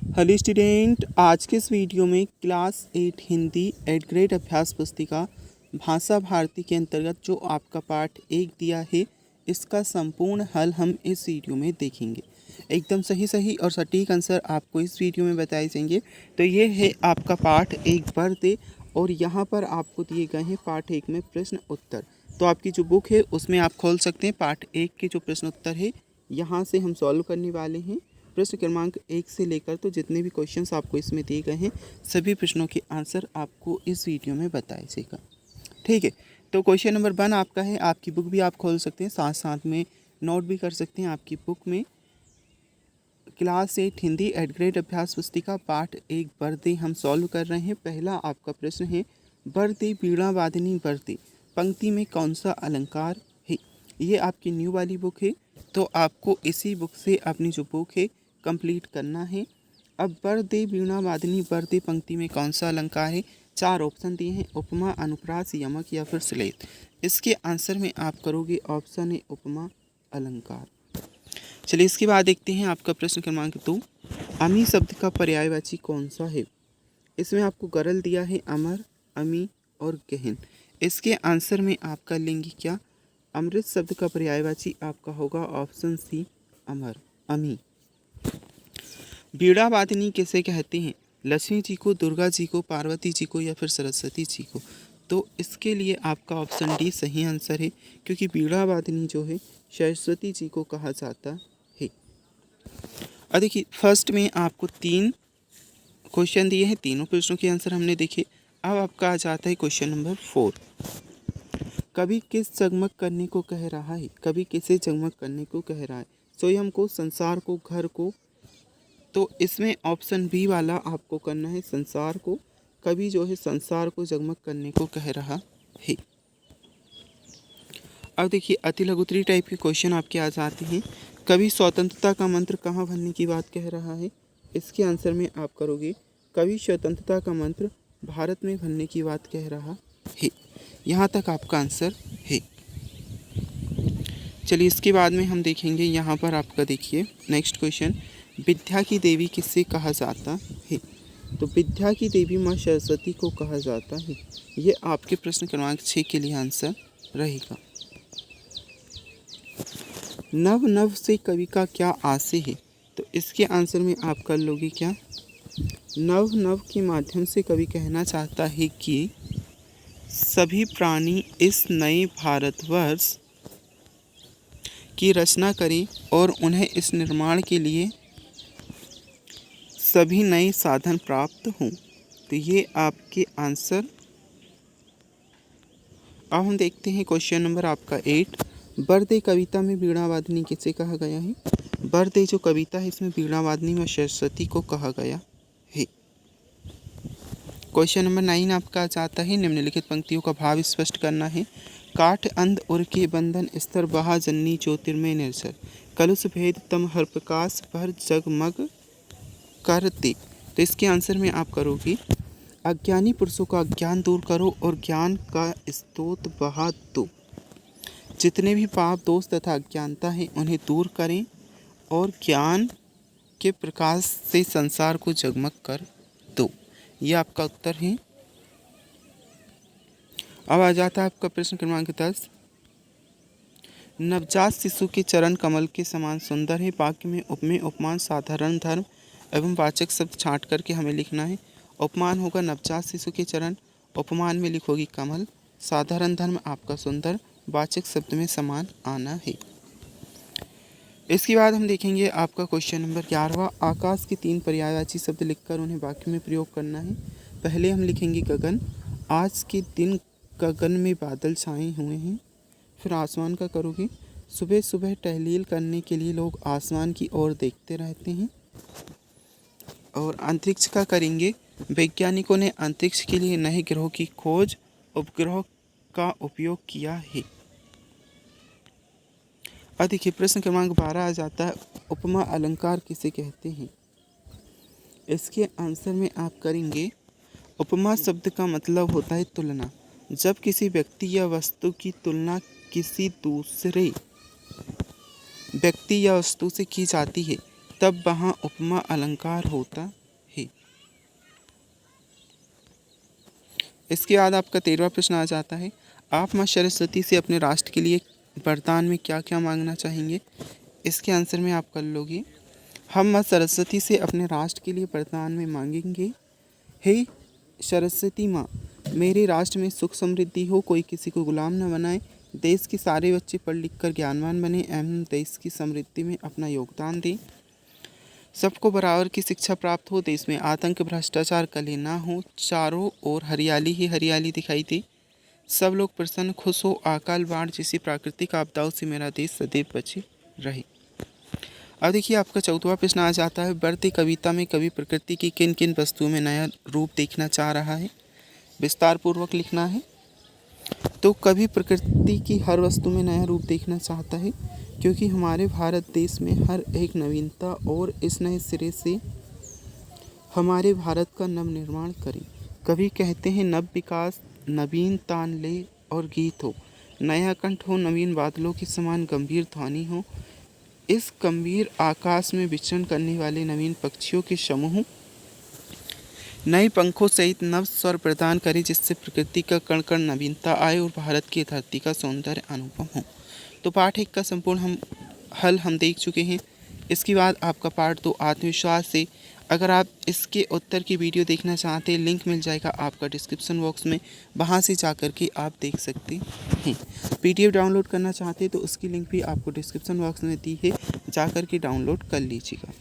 Hello student, आज के इस वीडियो में क्लास 8 हिंदी 8th ग्रेड अभ्यास पुस्तिका भाषा भारती के अंतर्गत जो आपका पाठ 1 दिया है, इसका संपूर्ण हल हम इस वीडियो में देखेंगे। एकदम सही और सटीक आंसर आपको इस वीडियो में बताए जाएंगे। तो ये है आपका पाठ 1 बर्थ और यहाँ पर आपको दिए गए हैं पाठ 1 में प्रश्न उत्तर। तो आपकी जो बुक है उसमें आप खोल सकते हैं। पाठ 1 के जो प्रश्न उत्तर है यहाँ से हम सॉल्व करने वाले हैं। प्रश्न क्रमांक 1 से लेकर तो जितने भी क्वेश्चंस आपको इसमें दिए गए हैं सभी प्रश्नों के आंसर आपको इस वीडियो में बताया जाएगा। ठीक है, तो क्वेश्चन नंबर 1 आपका है। आपकी बुक भी आप खोल सकते हैं, साथ साथ में नोट भी कर सकते हैं। आपकी बुक में क्लास 8 हिंदी 8th ग्रेड अभ्यास पुस्तिका पाठ 1 बर्दे हम सॉल्व कर रहे हैं। पहला आपका प्रश्न है, बर्दे बीड़ा वादिनी बर्दे पंक्ति में कौन सा अलंकार है। ये आपकी न्यू वाली बुक है, तो आपको इसी बुक से अपनी जो बुक है कंप्लीट करना है। अब बर्दे बीणा वादिनी बर्दे पंक्ति में कौन सा अलंकार है। 4 ऑप्शन दिए हैं, उपमा, अनुप्रास, यमक या फिर श्लेष। इसके आंसर में आप करोगे ऑप्शन है उपमा अलंकार। चलिए इसके बाद देखते हैं आपका प्रश्न क्रमांक 2, अमी शब्द का पर्यायवाची कौन सा है। इसमें आपको गरल दिया है अमर, अमी और गहन। इसके आंसर में आप कर लेंगे क्या। अमृत शब्द का पर्यायवाची आपका होगा ऑप्शन सी अमर, अमी। बीड़ा वादिनी किसे कहते हैं। लक्ष्मी जी को, दुर्गा जी को, पार्वती जी को या फिर सरस्वती जी को। तो इसके लिए आपका ऑप्शन डी सही आंसर है, क्योंकि बीड़ा वादिनी जो है सरस्वती जी को कहा जाता है। अब देखिए फर्स्ट में आपको 3 क्वेश्चन दिए हैं, तीनों प्रश्नों के आंसर हमने देखे। अब आपका आ जाता है क्वेश्चन नंबर 4, कवि किस जगमग करने को कह रहा है। कवि किसे जगमग करने को कह रहा है, स्वयं को, संसार को, घर को। तो इसमें ऑप्शन बी वाला आपको करना है, संसार को। कवि जो है संसार को जगमग करने को कह रहा है। अब देखिए अति लघुत्री टाइप के क्वेश्चन आपके आ जाते हैं। कवि स्वतंत्रता का मंत्र कहाँ भरने की बात कह रहा है। इसके आंसर में आप करोगे कवि स्वतंत्रता का मंत्र भारत में भरने की बात कह रहा है। यहाँ तक आपका आंसर है। चलिए इसके बाद में हम देखेंगे यहाँ पर आपका देखिए नेक्स्ट क्वेश्चन, विद्या की देवी किससे कहा जाता है। तो विद्या की देवी माँ सरस्वती को कहा जाता है। ये आपके प्रश्न क्रमांक 6 के लिए आंसर रहेगा। नव नव से कवि का क्या आशय है। तो इसके आंसर में आप कर लोगे क्या। नव नव के माध्यम से कवि कहना चाहता है कि सभी प्राणी इस नए भारतवर्ष की रचना करें और उन्हें इस निर्माण के लिए सभी नए साधन प्राप्त हों। तो ये आपके आंसर। अब हम देखते हैं क्वेश्चन नंबर आपका 8, बर्दे कविता में बीणा वादनी किसे कहा गया है। बर्दे जो कविता है इसमें बीणा वादनी में सरस्वती को कहा गया है। क्वेश्चन नंबर 9 आपका जाता है, निम्नलिखित पंक्तियों का भाव स्पष्ट करना है। काठ अंध उर के बंधन स्तर बहा जन्नी ज्योतिर्मय निर्जर कलुष भेद तम हर प्रकाश भर जगमग करते। तो इसके आंसर में आप करोगे अज्ञानी पुरुषों का ज्ञान दूर करो और ज्ञान का स्रोत बहा दो। जितने भी पाप दोष तथा अज्ञानता है उन्हें दूर करें और ज्ञान के प्रकाश से संसार को जगमग कर दो। ये आपका उत्तर है। अब आ जाता है आपका प्रश्न क्रमांक 10, नवजात शिशु के चरण कमल के समान सुंदर है। वाक्य में उपमेय, उपमान, साधारण धर्म एवं वाचक शब्द छांट करके हमें लिखना है। उपमान होगा नवजात शिशु के चरण, उपमान में लिखोगी कमल, साधारण धर्म आपका सुंदर, वाचक शब्द में समान आना है। इसके बाद हम देखेंगे आपका क्वेश्चन नंबर 11, आकाश के 3 पर्यायवाची शब्द लिखकर उन्हें वाक्य में प्रयोग करना है। पहले हम लिखेंगे गगन, आज के दिन गगन में बादल छाए हुए हैं। फिर आसमान का करोगे, सुबह सुबह टहलील करने के लिए लोग आसमान की ओर देखते रहते हैं। और अंतरिक्ष का करेंगे, वैज्ञानिकों ने अंतरिक्ष के लिए नए ग्रहों की खोज उपग्रह का उपयोग किया है। अब देखिए प्रश्न क्रमांक 12 आ जाता है, उपमा अलंकार किसे कहते हैं। इसके आंसर में आप करेंगे उपमा शब्द का मतलब होता है तुलना। जब किसी व्यक्ति या वस्तु की तुलना किसी दूसरे व्यक्ति या वस्तु से की जाती है तब वहाँ उपमा अलंकार होता इसके बाद आपका 13वां प्रश्न आ जाता है, आप माँ सरस्वती से अपने राष्ट्र के लिए वरदान में क्या क्या मांगना चाहेंगे। इसके आंसर में आप कर लोगे, हम माँ सरस्वती से अपने राष्ट्र के लिए वरदान में मांगेंगे, हे सरस्वती माँ, मेरे राष्ट्र में सुख समृद्धि हो, कोई किसी को गुलाम न बनाए, देश के सारे बच्चे पढ़ लिख कर ज्ञानवान बने एवं देश की समृद्धि में अपना योगदान दें, सबको बराबर की शिक्षा प्राप्त हो, देश में आतंक भ्रष्टाचार कले ना हो, चारों ओर हरियाली ही हरियाली दिखाई दे, सब लोग प्रसन्न खुश हो, अकाल बाढ़ जैसी प्राकृतिक आपदाओं से मेरा देश सदैव बचे रहे। अब देखिए आपका 14वां प्रश्न आ जाता है, बढ़ती कविता में कवि प्रकृति की किन किन वस्तुओं में नया रूप देखना चाह रहा है, विस्तार पूर्वक लिखना है। तो कवि प्रकृति की हर वस्तु में नया रूप देखना चाहता है, क्योंकि हमारे भारत देश में हर एक नवीनता और इस नए सिरे से हमारे भारत का नव निर्माण करें। कवि कहते हैं, नव विकास नवीन तान ले और गीत हो, नया कंठ हो, नवीन बादलों के समान गंभीर ध्वनि हो, इस गंभीर आकाश में विचरण करने वाले नवीन पक्षियों के समूह नए पंखों सहित नव स्वर प्रदान करे, जिससे प्रकृति का कण कण नवीनता आए और भारत की धरती का सौंदर्य अनुपम हो। तो पाठ 1 का संपूर्ण हल हम देख चुके हैं। इसके बाद आपका पाठ 2 आत्मविश्वास से, अगर आप इसके उत्तर की वीडियो देखना चाहते हैं, लिंक मिल जाएगा आपका डिस्क्रिप्शन बॉक्स में, वहां से जाकर के आप देख सकते हैं। PDF डाउनलोड करना चाहते हैं तो उसकी लिंक भी आपको डिस्क्रिप्शन बॉक्स में दी है, जाकर के डाउनलोड कर लीजिएगा।